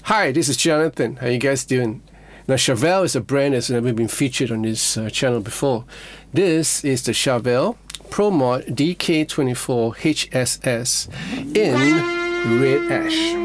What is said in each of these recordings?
Hi, this is Jonathan. How you guys doing? Now, Charvel is a brand that's never been featured on this channel before. This is the Charvel Pro Mod DK24 HSS in red ash.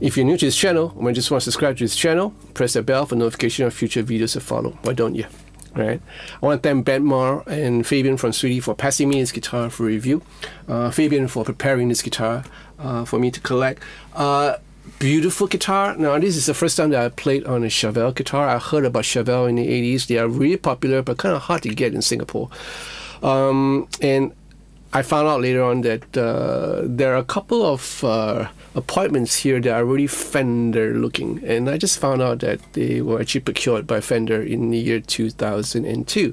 If you're new to this channel or just want to subscribe to this channel, press the bell for notification of future videos to follow. Why don't you? Right. I want to thank Benmar and Fabian from Sweetie for passing me this guitar for review. Fabian for preparing this guitar for me to collect. Beautiful guitar. Now this is the first time that I played on a Charvel guitar. I heard about Charvel in the 80s. They are really popular but kind of hard to get in Singapore. And I found out later on that there are a couple of appointments here that are really Fender looking, and I just found out that they were actually procured by Fender in the year 2002.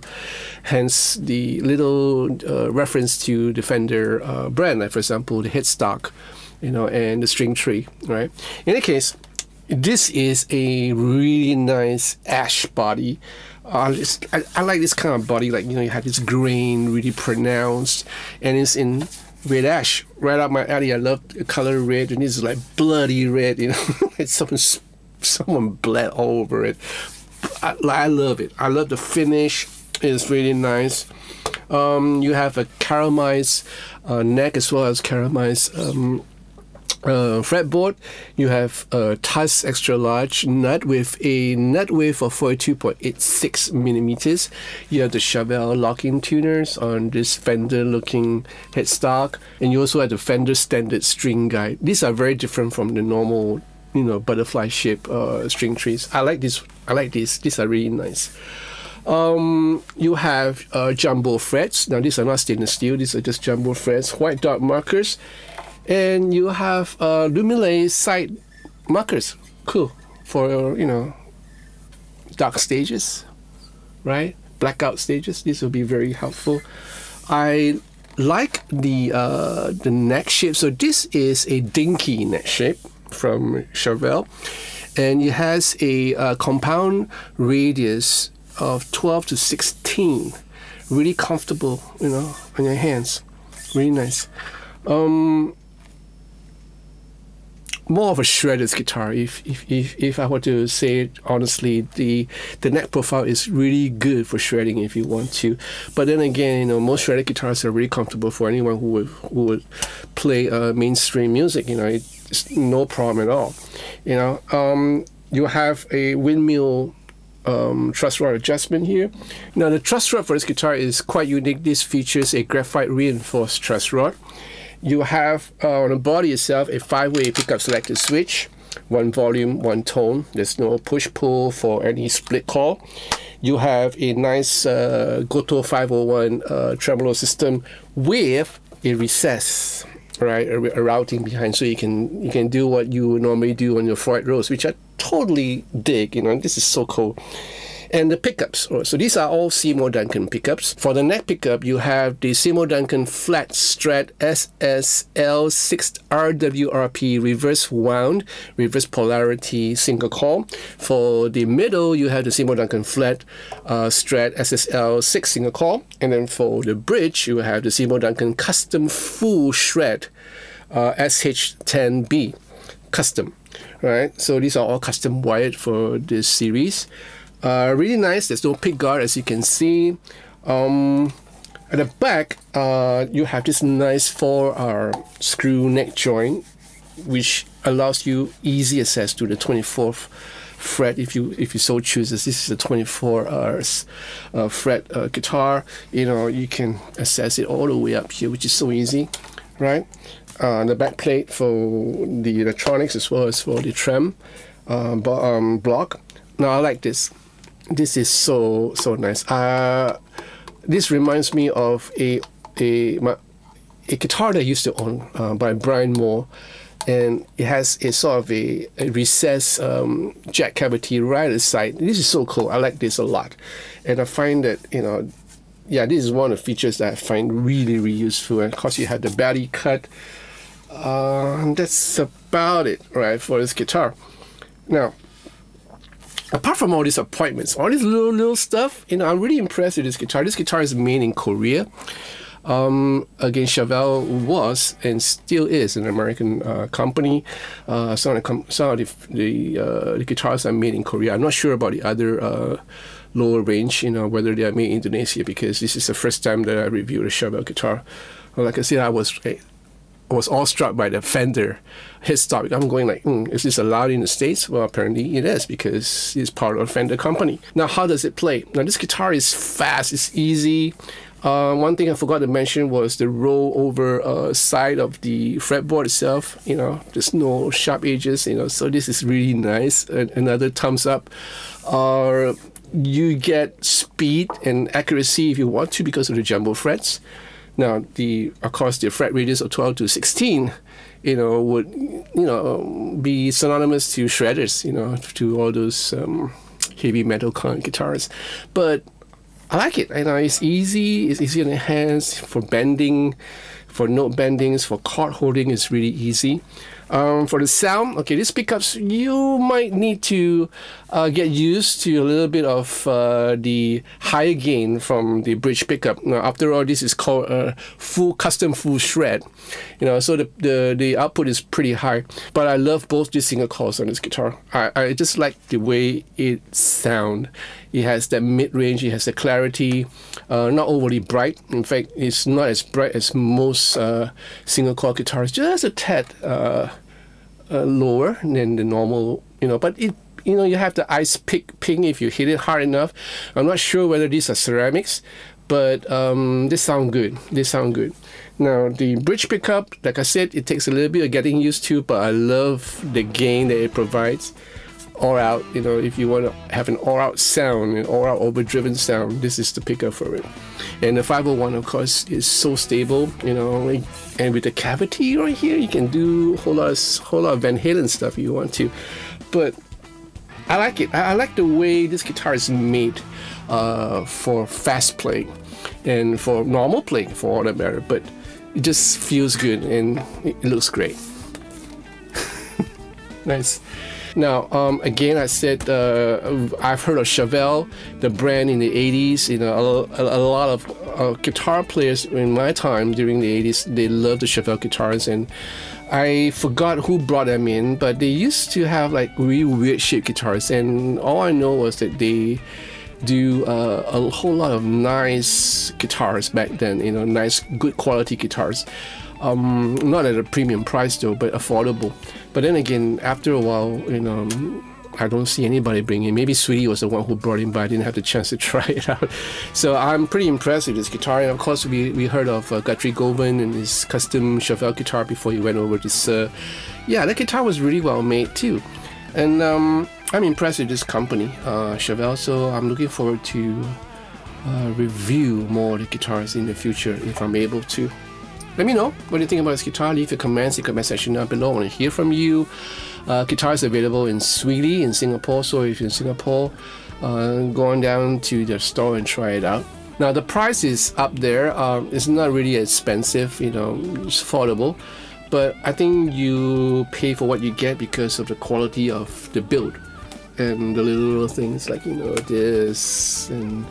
Hence the little reference to the Fender brand, like for example the headstock, you know, and the string tree, right? In any case, This is a really nice ash body. I like this kind of body, like, you know, you have this grain really pronounced, and it's in red ash, right up my alley. I love the color red, and this is like bloody red, you know. It's someone bled all over it. I love it. I love the finish. It's really nice. You have a caramelized neck as well as caramelized fretboard. You have a TUSQ extra large nut with a nut width of 42.86 millimeters. You have the Charvel locking tuners on this Fender looking headstock, and you also have the Fender standard string guide. These are very different from the normal, you know, butterfly shape string trees. I like this. I like these. These are really nice. You have jumbo frets. Now these are not stainless steel. These are just jumbo frets. White dot markers. And you have Luminlay side markers, cool, for, you know, dark stages, right? Blackout stages. This will be very helpful. I like the neck shape. So this is a Dinky neck shape from Charvel, and it has a compound radius of 12 to 16. Really comfortable, you know, on your hands. Really nice. More of a shredder's guitar, if I were to say it honestly. The neck profile is really good for shredding if you want to, but then again, you know, most shredded guitars are really comfortable for anyone who would play mainstream music. You know, it's no problem at all. You know, you have a windmill truss rod adjustment here. Now the truss rod for this guitar is quite unique. This features a graphite-reinforced truss rod. You have on the body itself a 5-way pickup selector switch, one volume, one tone. There's no push-pull for any split call. You have a nice Goto 501 tremolo system with a recess, right, a routing behind, so you can do what you normally do on your Freud Rose, which I totally dig. You know, this is so cool. And the pickups, so these are all Seymour Duncan pickups. For the neck pickup, you have the Seymour Duncan flat Strat SSL 6 RWRP reverse wound, reverse polarity single coil. For the middle, you have the Seymour Duncan flat Strat SSL 6 single coil. And then for the bridge, you have the Seymour Duncan custom full shred SH10B custom. Right, so these are all custom wired for this series. Really nice. There's no pick guard, as you can see. At the back, you have this nice 4 screw neck joint, which allows you easy access to the 24th fret if you so chooses. This is a 24 fret guitar. You know, you can access it all the way up here, which is so easy, right? The back plate for the electronics as well as for the trem block. Now I like this. This is so nice. This reminds me of a guitar that I used to own by Brian Moore, and it has a sort of a recessed jack cavity right at the side. This is so cool. I like this a lot, and I find that, you know, yeah, this is one of the features that I find really useful. And of course, you have the belly cut. That's about it, right, for this guitar. Now, apart from all these appointments, all this little stuff, you know, I'm really impressed with this guitar. This guitar is made in Korea. Again, Charvel was and still is an American company. Some of the guitars are made in Korea. I'm not sure about the other lower range, you know, whether they are made in Indonesia, because this is the first time that I reviewed a Charvel guitar. Well, like I said, I was awestruck by the Fender headstock. I'm going like, is this allowed in the States? Well, apparently it is, because it's part of a Fender company. Now, how does it play? Now, this guitar is fast, it's easy. One thing I forgot to mention was the roll over side of the fretboard itself. You know, there's no sharp edges, you know, so this is really nice. Another thumbs up. You get speed and accuracy if you want to because of the jumbo frets. Now, of course, the fret radius of 12 to 16, you know, would, you know, be synonymous to shredders, you know, to all those heavy metal guitars. But I like it. You know, it's easy. It's easy on the hands for bending, for note bendings, for chord holding. It's really easy. For the sound, okay, these pickups, you might need to get used to a little bit of the higher gain from the bridge pickup. Now, after all, this is called a custom full shred, you know, so the output is pretty high. But I love both these single coils on this guitar. I just like the way it sounds. It has that mid-range, it has the clarity, not overly bright. In fact, it's not as bright as most single coil guitars, just a tad lower than the normal, you know, but it, you know, you have the ice ping if you hit it hard enough. I'm not sure whether these are ceramics, but they sound good. They sound good. Now, the bridge pickup, like I said, it takes a little bit of getting used to, but I love the gain that it provides. All out, you know, if you want to have an all out sound, an all out overdriven sound, this is the pickup for it. And the 501, of course, is so stable, you know, and with the cavity right here, you can do a whole lot of Van Halen stuff if you want to. But I like it. I like the way this guitar is made for fast playing and for normal playing, for all that matter. But it just feels good and it looks great. Nice. Now, again, I said I've heard of Charvel, the brand in the 80s. You know, a lot of guitar players in my time during the 80s, they loved the Charvel guitars, and I forgot who brought them in, but they used to have like really weird shaped guitars, and all I know was that they do a whole lot of nice guitars back then. You know, nice, good quality guitars. Not at a premium price though, but affordable. But then again, after a while, you know, I don't see anybody bringing it. Maybe Sweetie was the one who brought it, but I didn't have the chance to try it out. So I'm pretty impressed with this guitar. And of course, we heard of Guthrie Govan and his custom Charvel guitar before he went over to Sir. Yeah, that guitar was really well made too. And I'm impressed with this company, Charvel. So I'm looking forward to review more of the guitars in the future if I'm able to. Let me know what you think about this guitar. Leave your comments in the comment section down below. I want to hear from you. Guitar is available in Sweetie in Singapore, so if you're in Singapore, go on down to the store and try it out. Now the price is up there. It's not really expensive, you know, it's affordable, but I think you pay for what you get because of the quality of the build and the little things like, you know, this and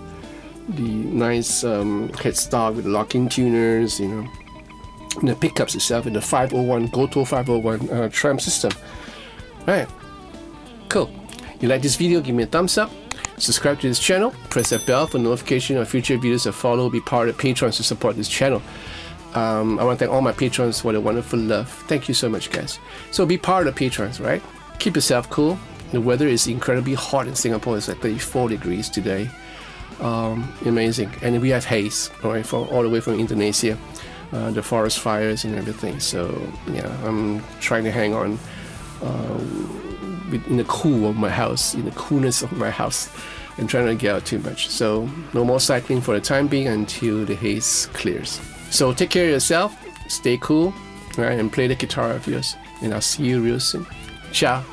the nice headstock with locking tuners, you know. And the pickups itself in the 501 Goto 501 tram system. Alright, cool. You like this video, give me a thumbs up, subscribe to this channel, press that bell for notification of future videos that follow, be part of the patrons to support this channel. I want to thank all my patrons for the wonderful love. Thank you so much, guys. So be part of the patrons, right? Keep yourself cool. The weather is incredibly hot in Singapore. It's like 34 degrees today. Amazing. And we have haze, alright, all the way from Indonesia. The forest fires and everything, so yeah, I'm trying to hang on in the cool of my house, in the coolness of my house, and trying to get out too much. So no more cycling for the time being until the haze clears. So take care of yourself, stay cool, right, and play the guitar of yours, and I'll see you real soon. Ciao.